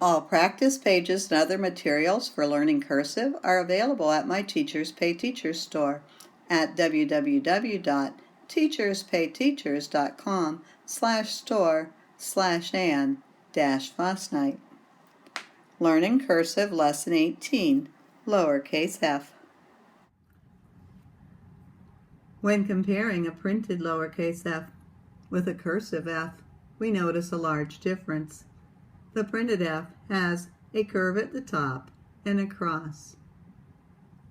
All practice pages and other materials for learning cursive are available at my Teachers Pay Teachers store at www.teacherspayteachers.com/store/Ann-Fosnight. Learning Cursive Lesson 18, Lowercase f. When comparing a printed lowercase f with a cursive f, we notice a large difference. The printed f has a curve at the top and a cross.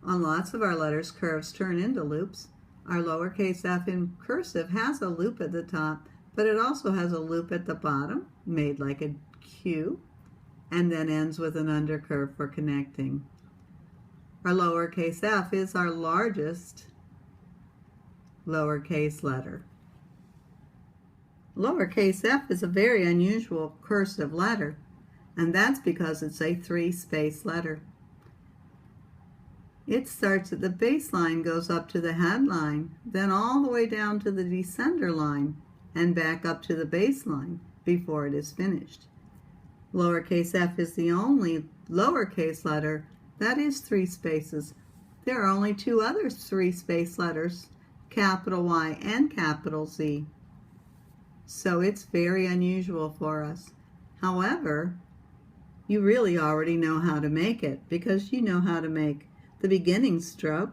On lots of our letters, curves turn into loops. Our lowercase f in cursive has a loop at the top, but it also has a loop at the bottom, made like a Q, and then ends with an undercurve for connecting. Our lowercase f is our largest lowercase letter. Lowercase f is a very unusual cursive letter, and that's because it's a three-space letter. It starts at the base line, goes up to the headline, then all the way down to the descender line, and back up to the base line before it is finished. Lowercase f is the only lowercase letter that is three spaces. There are only two other three-space letters, capital Y and capital Z. So it's very unusual for us. However, you really already know how to make it because you know how to make the beginning stroke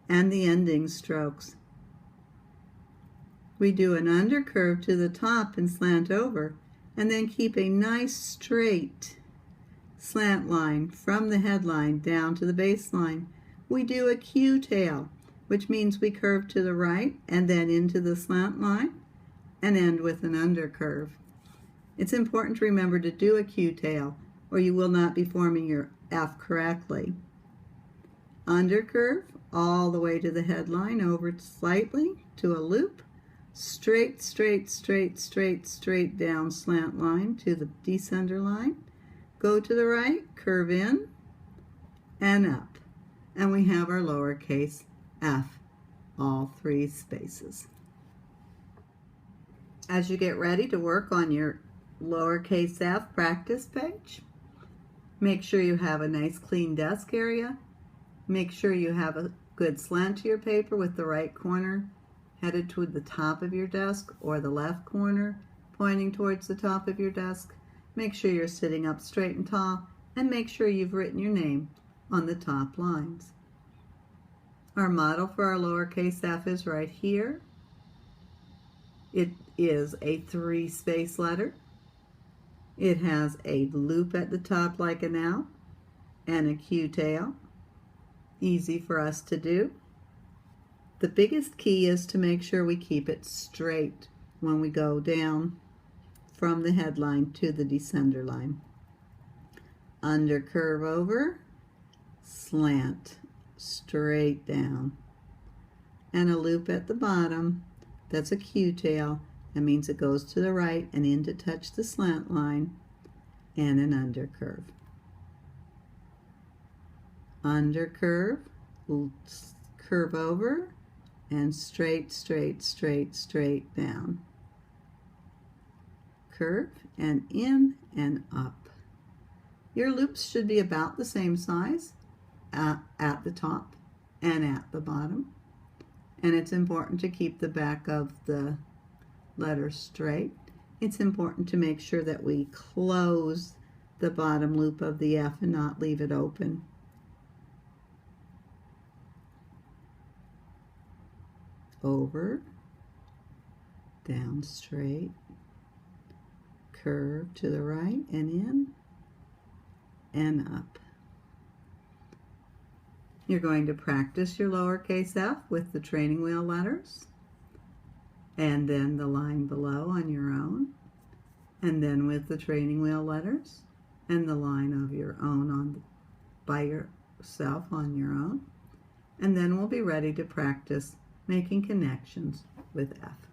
and the ending strokes. We do an undercurve to the top and slant over, and then keep a nice straight slant line from the headline down to the baseline. We do a Q-tail, which means we curve to the right and then into the slant line and end with an undercurve. It's important to remember to do a Q-tail or you will not be forming your F correctly. Undercurve all the way to the headline, over slightly to a loop, straight, straight, straight, straight, straight down slant line to the descender line, go to the right, curve in and up, and we have our lowercase f, all three spaces. As you get ready to work on your lowercase f practice page, make sure you have a nice clean desk area. Make sure you have a good slant to your paper with the right corner headed toward the top of your desk or the left corner pointing towards the top of your desk. Make sure you're sitting up straight and tall, and make sure you've written your name on the top lines. Our model for our lowercase f is right here. It is a three-space letter. It has a loop at the top like an L and a Q-tail. Easy for us to do. The biggest key is to make sure we keep it straight when we go down from the headline to the descender line. Undercurve over, slant, straight down, and a loop at the bottom. That's a Q-tail. That means it goes to the right and in to touch the slant line, and an undercurve. Undercurve, curve over, and straight, straight, straight, straight down. Curve and in and up. Your loops should be about the same size at the top and at the bottom. And it's important to keep the back of the letter straight. It's important to make sure that we close the bottom loop of the F and not leave it open. Over, down straight, curve to the right and in and up. You're going to practice your lowercase f with the training wheel letters, and then the line below on your own, and then with the training wheel letters and the line of your own by yourself on your own, and then we'll be ready to practice making connections with F.